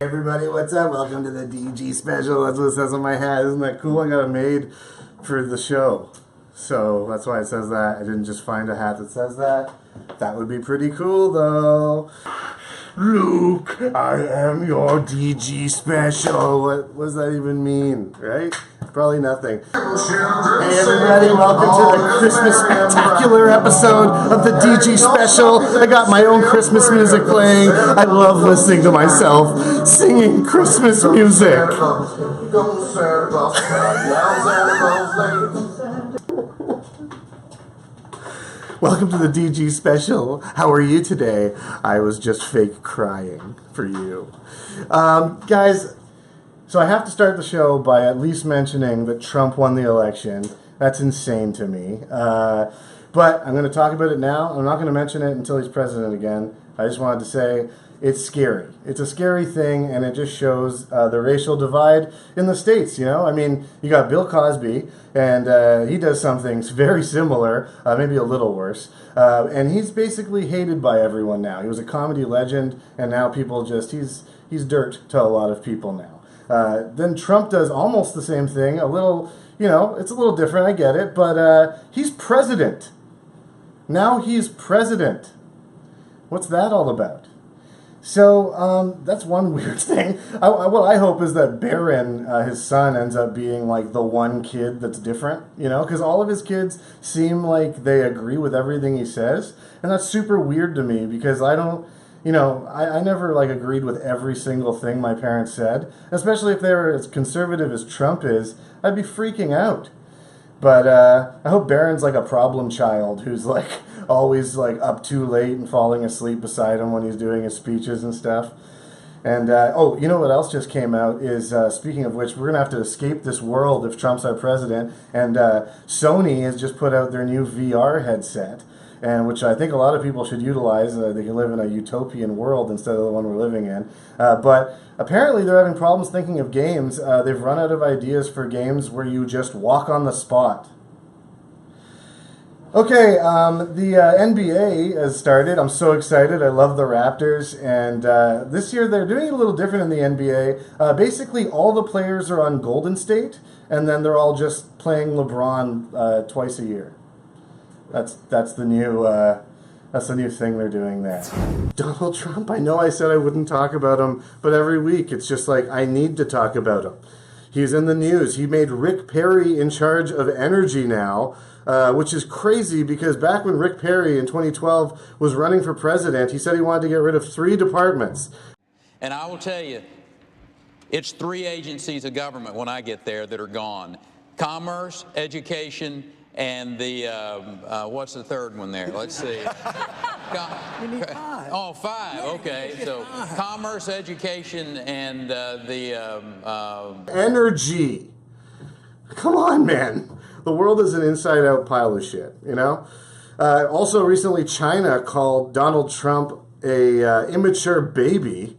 Everybody, what's up? Welcome to the DG special. That's what it says on my hat. Isn't that cool? I got it made for the show. So that's why it says that. I didn't just find a hat that says that. That would be pretty cool, though. Luke, I am your DG special. What does that even mean, right? Probably nothing. Hey everybody, welcome to the Christmas spectacular episode of the DG special. I got my own Christmas music playing. I love listening to myself singing Christmas music. Welcome to the DG special. How are you today? I was just fake crying for you. Guys, so I have to start the show by at least mentioning that Trump won the election. That's insane to me. But I'm going to talk about it now. I'm not going to mention it until he's president again. I just wanted to say it's scary. It's a scary thing, and it just shows the racial divide in the States, you know? I mean, you got Bill Cosby, and he does something very similar, maybe a little worse. And he's basically hated by everyone now. He was a comedy legend, and now people just, he's dirt to a lot of people now. Then Trump does almost the same thing, a little, you know, it's a little different, I get it, but he's president. Now he's president. What's that all about? So, that's one weird thing. What I hope is that Barron, his son, ends up being like the one kid that's different, you know, because all of his kids seem like they agree with everything he says, and that's super weird to me because I don't, you know, I never like agreed with every single thing my parents said, especially if they were as conservative as Trump is. I'd be freaking out. But I hope Barron's like a problem child who's like always like up too late and falling asleep beside him when he's doing his speeches and stuff. And oh, you know what else just came out is, speaking of which, we're going to have to escape this world if Trump's our president. And Sony has just put out their new VR headset, and which I think a lot of people should utilize. They can live in a utopian world instead of the one we're living in. But apparently they're having problems thinking of games. They've run out of ideas for games where you just walk on the spot. Okay, the NBA has started. I'm so excited. I love the Raptors. And this year they're doing it a little different in the NBA. Basically, all the players are on Golden State, and then they're all just playing LeBron twice a year. That's the new thing they're doing there. Donald Trump, I know I said I wouldn't talk about him, but every week it's just like I need to talk about him. He's in the news. He made Rick Perry in charge of energy now, which is crazy because back when Rick Perry in 2012 was running for president, he said he wanted to get rid of 3 departments. And I will tell you, it's 3 agencies of government when I get there that are gone. Commerce, education, and the, what's the third one there? Let's see. You need 5. Oh, 5, okay. So commerce, education, and Energy. Come on, man. The world is an inside-out pile of shit, you know? Also, recently, China called Donald Trump a immature baby.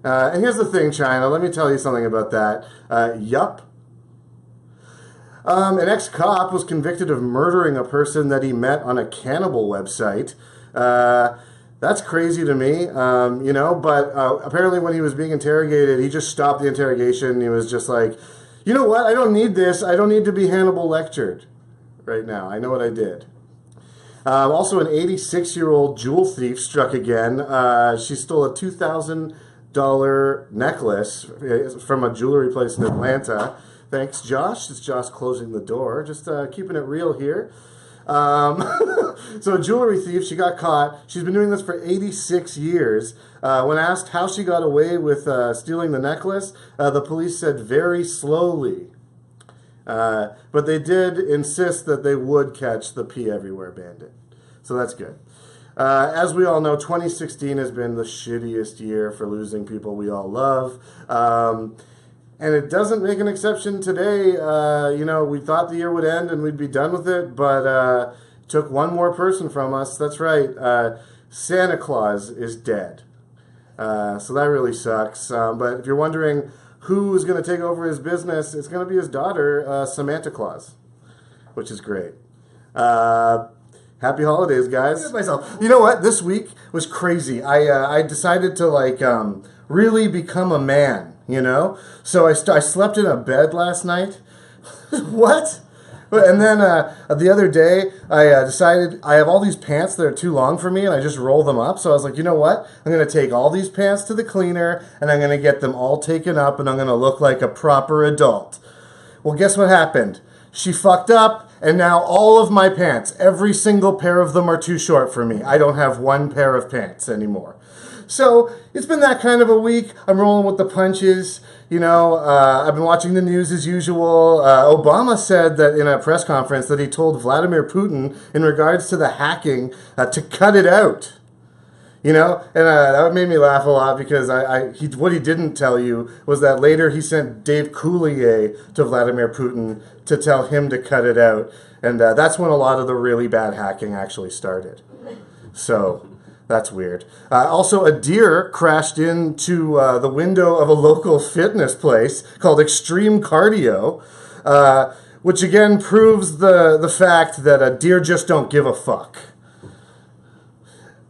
And here's the thing, China. Let me tell you something about that. Yup. An ex-cop was convicted of murdering a person that he met on a cannibal website. That's crazy to me, you know, but apparently when he was being interrogated, he just stopped the interrogation. He was just like, you know what, I don't need this. I don't need to be Hannibal lectured right now. I know what I did. Also, an 86-year-old jewel thief struck again. She stole a $2,000 necklace from a jewelry place in Atlanta. Thanks, Josh. It's Josh closing the door. Just keeping it real here. So a jewelry thief, she got caught. She's been doing this for 86 years. When asked how she got away with stealing the necklace, the police said very slowly. But they did insist that they would catch the Pee Everywhere bandit. So that's good. As we all know, 2016 has been the shittiest year for losing people we all love. And it doesn't make an exception today. You know, we thought the year would end and we'd be done with it, but took one more person from us. That's right. Santa Claus is dead. So that really sucks. But if you're wondering who's going to take over his business, it's going to be his daughter, Samantha Claus, which is great. Happy holidays, guys. Myself. You know what? This week was crazy. I decided to really become a man, you know? So I slept in a bed last night. What? And then the other day, I decided I have all these pants that are too long for me, and I just roll them up. So I was like, you know what? I'm going to take all these pants to the cleaner, and I'm going to get them all taken up, and I'm going to look like a proper adult. Well, guess what happened? She fucked up, and now all of my pants, every single pair of them are too short for me. I don't have one pair of pants anymore. So it's been that kind of a week. I'm rolling with the punches. You know, I've been watching the news as usual. Obama said that in a press conference that he told Vladimir Putin in regards to the hacking to cut it out. You know, and that made me laugh a lot because what he didn't tell you was that later he sent Dave Coulier to Vladimir Putin to tell him to cut it out. And that's when a lot of the really bad hacking actually started. So that's weird. Also, a deer crashed into the window of a local fitness place called Extreme Cardio, which again proves the fact that deer just don't give a fuck.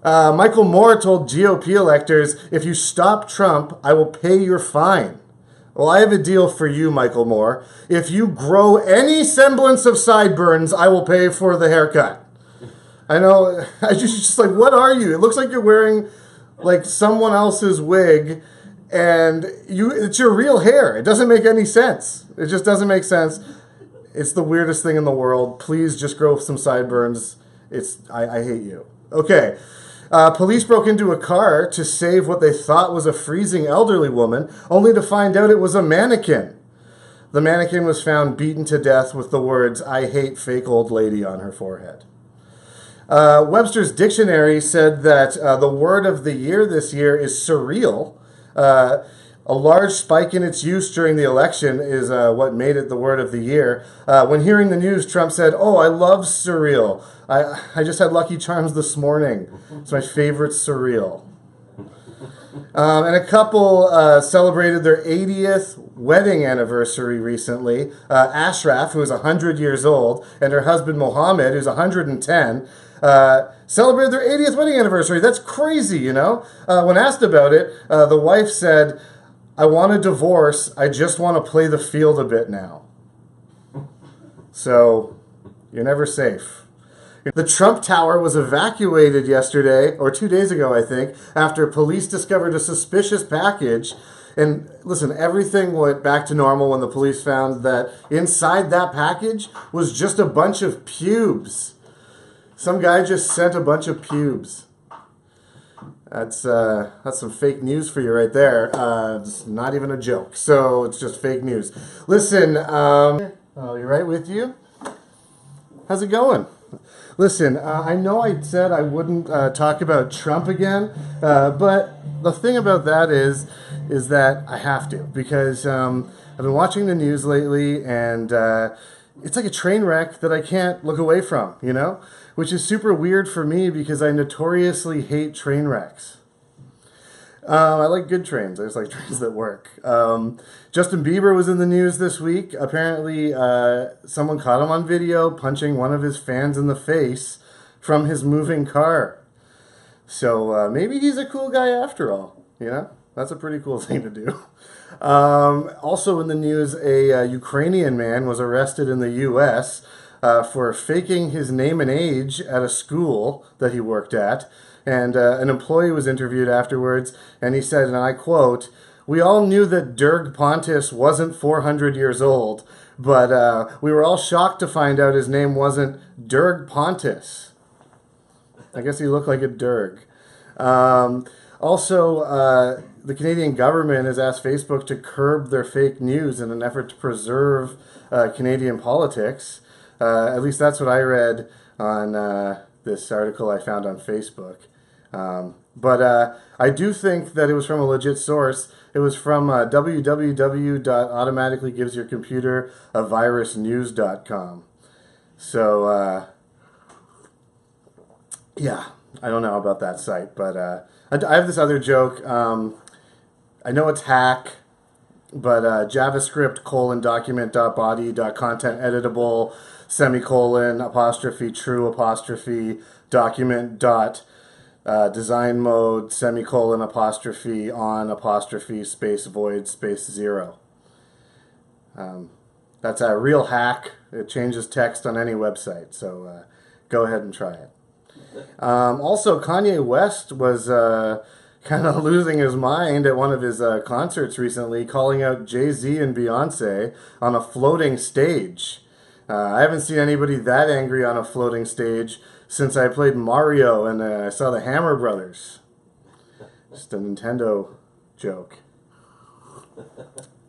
Michael Moore told GOP electors, if you stop Trump, I will pay your fine. Well, I have a deal for you, Michael Moore. If you grow any semblance of sideburns, I will pay for the haircut. I know, I just like, what are you? It looks like you're wearing like someone else's wig and it's your real hair. It doesn't make any sense. It just doesn't make sense. It's the weirdest thing in the world. Please just grow some sideburns. I hate you. Okay. Police broke into a car to save what they thought was a freezing elderly woman, only to find out it was a mannequin. The mannequin was found beaten to death with the words, "I hate fake old lady" on her forehead. Webster's Dictionary said that the word of the year this year is surreal. A large spike in its use during the election is what made it the word of the year. When hearing the news, Trump said, "Oh, I love surreal. I just had Lucky Charms this morning. It's my favorite cereal." And a couple celebrated their 80th wedding anniversary recently. Ashraf, who is 100 years old, and her husband Mohammed, who's 110, celebrated their 80th wedding anniversary. That's crazy, you know? When asked about it, the wife said, "I want a divorce. I just want to play the field a bit now." So, you're never safe. The Trump Tower was evacuated yesterday, or 2 days ago, I think, after police discovered a suspicious package. And listen, everything went back to normal when the police found that inside that package was just a bunch of pubes. Some guy just sent a bunch of pubes. That's some fake news for you right there. It's not even a joke. So it's just fake news. Listen, oh, you right with you? How's it going? Listen, I know I said I wouldn't talk about Trump again, but the thing about that is that I have to, because I've been watching the news lately, and it's like a train wreck that I can't look away from, you know? Which is super weird for me because I notoriously hate train wrecks. I like good trains. I just like trains that work. Justin Bieber was in the news this week. Apparently, someone caught him on video punching one of his fans in the face from his moving car. So maybe he's a cool guy after all. You know, that's a pretty cool thing to do. Also in the news, a Ukrainian man was arrested in the U.S. For faking his name and age at a school that he worked at. And an employee was interviewed afterwards, and he said, and I quote, "We all knew that Derg Pontus wasn't 400 years old, but we were all shocked to find out his name wasn't Derg Pontus." I guess he looked like a Derg. Also, the Canadian government has asked Facebook to curb their fake news in an effort to preserve Canadian politics. At least that's what I read on this article I found on Facebook. But I do think that it was from a legit source. It was from www.automaticallygivesyyourcomputer-a-virus-news.com. So, yeah, I don't know about that site, but I have this other joke. I know it's hack, but JavaScript :document.body.content editable ; apostrophe true apostrophe document dot design mode, semicolon, apostrophe, on, apostrophe, space, void, space, 0. That's a real hack. It changes text on any website, so go ahead and try it. Also, Kanye West was kind of losing his mind at one of his concerts recently, calling out Jay-Z and Beyonce on a floating stage. I haven't seen anybody that angry on a floating stage since I played Mario and I saw the Hammer Brothers. Just a Nintendo joke.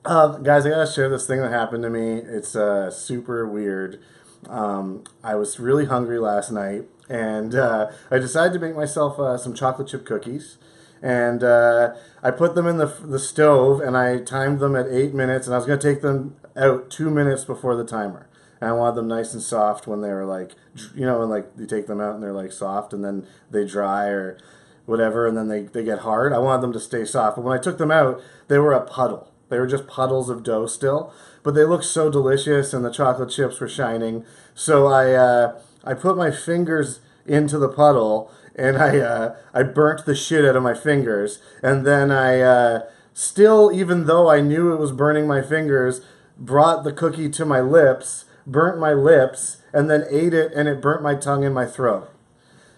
Guys, I gotta share this thing that happened to me. It's super weird. I was really hungry last night, and I decided to make myself some chocolate chip cookies. And I put them in the stove, and I timed them at 8 minutes, and I was going to take them out 2 minutes before the timer. And I wanted them nice and soft when they were like, you know, when like you take them out and they're like soft, and then they dry or whatever, and then they get hard. I wanted them to stay soft. But when I took them out, they were a puddle. They were just puddles of dough still, but they looked so delicious, and the chocolate chips were shining. So I put my fingers into the puddle, and I burnt the shit out of my fingers. And then I still, even though I knew it was burning my fingers, brought the cookie to my lips, burnt my lips, and then ate it, and it burnt my tongue and my throat.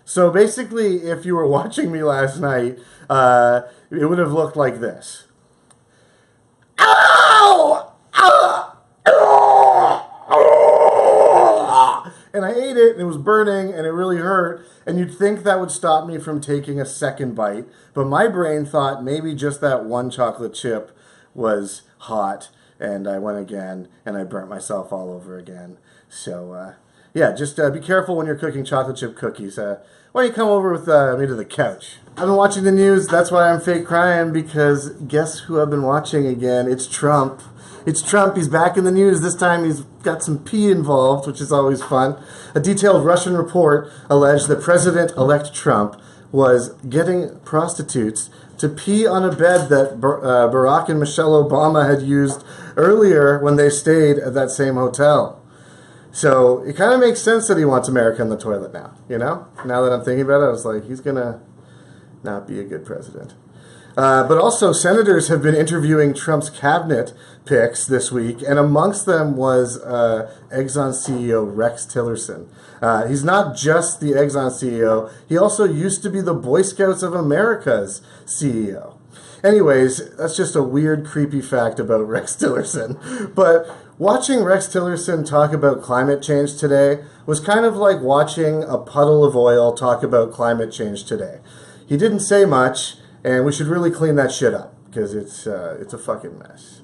So basically, if you were watching me last night, it would have looked like this. Ow! And I ate it, and it was burning, and it really hurt, and you'd think that would stop me from taking a second bite, but my brain thought maybe just that one chocolate chip was hot, and I went again, and I burnt myself all over again. So, yeah, just be careful when you're cooking chocolate chip cookies. Why don't you come over with me to the couch? I've been watching the news. That's why I'm fake crying, because guess who I've been watching again? It's Trump. It's Trump. He's back in the news. This time he's got some pee involved, which is always fun. A detailed Russian report alleged that President-elect Trump was getting prostitutes to pee on a bed that Barack and Michelle Obama had used earlier when they stayed at that same hotel. So it kind of makes sense that he wants America in the toilet now, you know? Now that I'm thinking about it, I was like, he's going to not be a good president. But also, senators have been interviewing Trump's cabinet picks this week, and amongst them was Exxon CEO Rex Tillerson. He's not just the Exxon CEO, he also used to be the Boy Scouts of America's CEO. Anyways, that's just a weird, creepy fact about Rex Tillerson. But watching Rex Tillerson talk about climate change today was kind of like watching a puddle of oil talk about climate change today. He didn't say much, and we should really clean that shit up, because it's a fucking mess.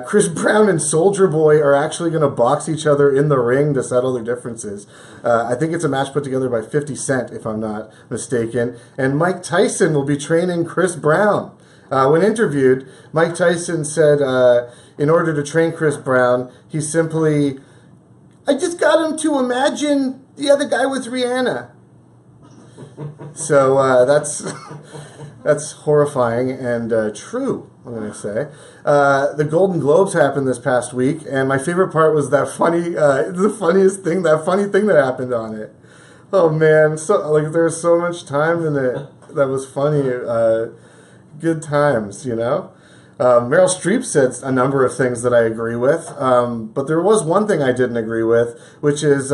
Chris Brown and Soulja Boy are actually going to box each other in the ring to settle their differences. I think it's a match put together by 50 Cent, if I'm not mistaken. And Mike Tyson will be training Chris Brown. When interviewed, Mike Tyson said in order to train Chris Brown, he simply, I just got him to imagine the other guy with Rihanna. So that's horrifying and true, I'm going to say. The Golden Globes happened this past week, and my favorite part was that funny thing that happened on it. Oh man, so like there's so much time in it that was funny. Good times, you know. Meryl Streep said a number of things that I agree with, but there was one thing I didn't agree with, which is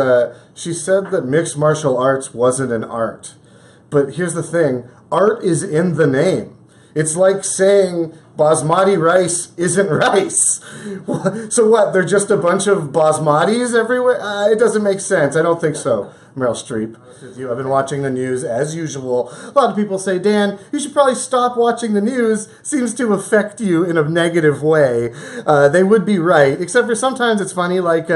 she said that mixed martial arts wasn't an art. But here's the thing, art is in the name. It's like saying basmati rice isn't rice. So what, they're just a bunch of basmatis everywhere? It doesn't make sense. I don't think so, Meryl Streep. I've been watching the news as usual. A lot of people say, Dan, you should probably stop watching the news. Seems to affect you in a negative way. They would be right, except for sometimes it's funny, like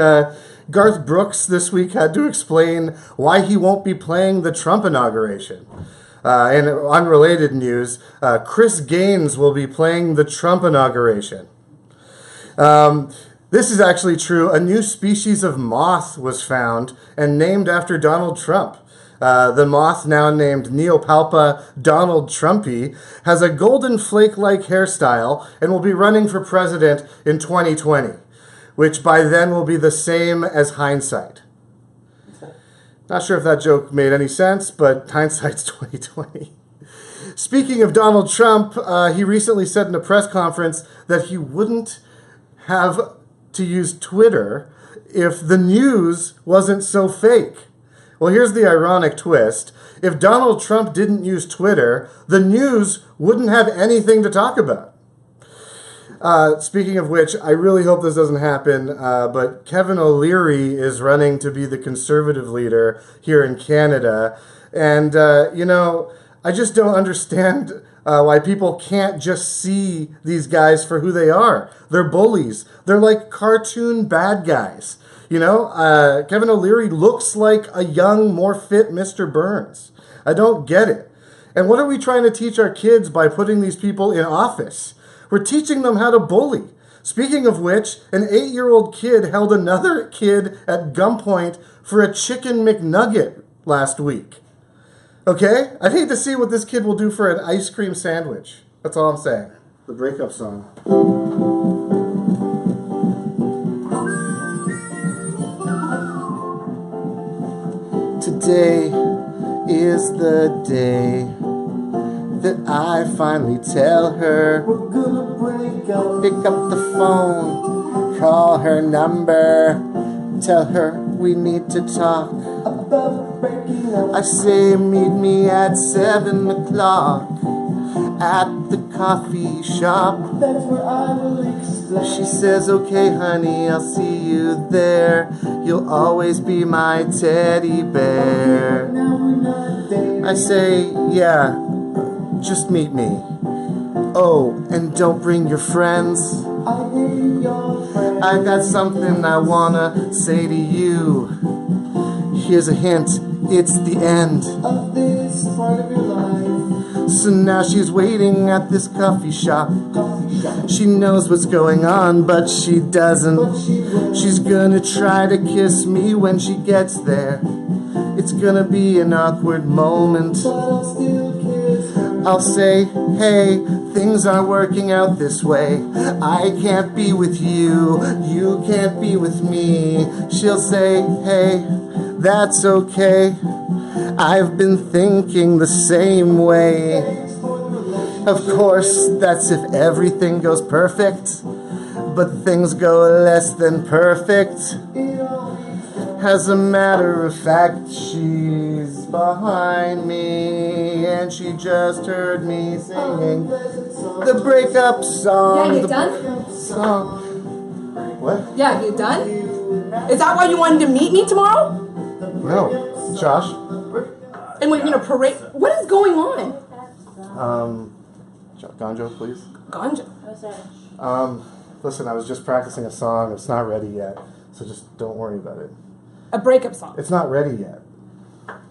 Garth Brooks this week had to explain why he won't be playing the Trump inauguration. In unrelated news, Chris Gaines will be playing the Trump inauguration. This is actually true. A new species of moth was found and named after Donald Trump. The moth, now named Neopalpa Donald Trumpy, has a golden flake-like hairstyle and will be running for president in 2020, which by then will be the same as hindsight. Not sure if that joke made any sense, but hindsight's 2020. Speaking of Donald Trump, he recently said in a press conference that he wouldn't have to use Twitter if the news wasn't so fake. Well, here's the ironic twist. If Donald Trump didn't use Twitter, the news wouldn't have anything to talk about. Speaking of which, I really hope this doesn't happen, but Kevin O'Leary is running to be the Conservative leader here in Canada. And, I just don't understand why people can't just see these guys for who they are. They're bullies. They're like cartoon bad guys. Kevin O'Leary looks like a young, more fit Mr. Burns. I don't get it. And what are we trying to teach our kids by putting these people in office? We're teaching them how to bully. Speaking of which, an 8-year-old kid held another kid at gunpoint for a chicken McNugget last week. Okay? I'd hate to see what this kid will do for an ice cream sandwich. That's all I'm saying. The breakup song. Today is the day that I finally tell her we're gonna break up. Pick up the phone, call her number, tell her we need to talk about breaking up. I say meet me at 7 o'clock at the coffee shop. That's where I will explain. She says, okay honey, I'll see you there. You'll always be my teddy bear. I say, yeah, just meet me. Oh, and don't bring your friends. I got something I wanna say to you. Here's a hint, it's the end of this part of your life. So now she's waiting at this coffee shop. She knows what's going on, but she doesn't. She's gonna try to kiss me when she gets there. It's gonna be an awkward moment. I'll say, hey, things aren't working out this way. I can't be with you, you can't be with me. She'll say, hey, that's okay. I've been thinking the same way. Of course, that's if everything goes perfect. But things go less than perfect. As a matter of fact, she's behind me, and she just heard me singing the breakup song. Yeah, you done? Song. What? Yeah, you done? Is that why you wanted to meet me tomorrow? No, Josh. And we're gonna parade. What is going on? Ganjo, please. Ganja. Listen, I was just practicing a song. It's not ready yet, so just don't worry about it. A breakup song. It's not ready yet.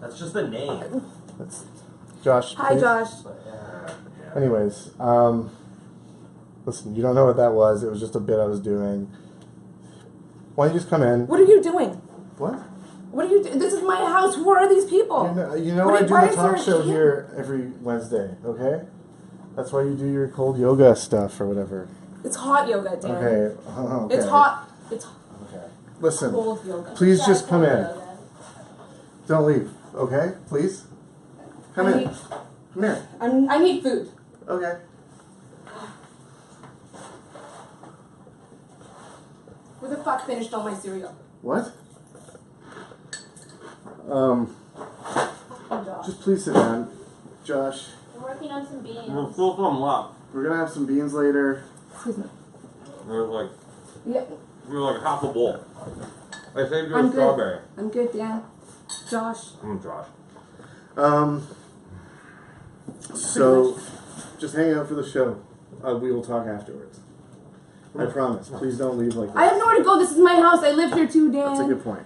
That's just the name. That's Josh. Hi, please. Josh. Anyways, listen, you don't know what that was. It was just a bit I was doing. Why don't you just come in? What are you doing? What? What are you doing? This is my house. Who are these people? You know I do the talk show here every Wednesday, okay? That's why you do your cold yoga stuff or whatever. It's hot yoga, Dan. Okay. Okay. It's hot. It's Okay. Listen, cold yoga. please just come in. Don't leave, okay? Please? Come in. Come here. I need food. Okay. Who the fuck finished all my cereal? What? Oh, Josh. Just please sit down. Josh, I'm working on some beans. There's still some left. we're gonna have some beans later. Excuse me. There's like Yeah. half a bowl. I saved you a I'm strawberry. good. I'm good, Dan. Josh. Josh. So, just hang out for the show. We will talk afterwards. I promise. Please don't leave like this. I have nowhere to go. This is my house. I live here too, Dan. That's a good point.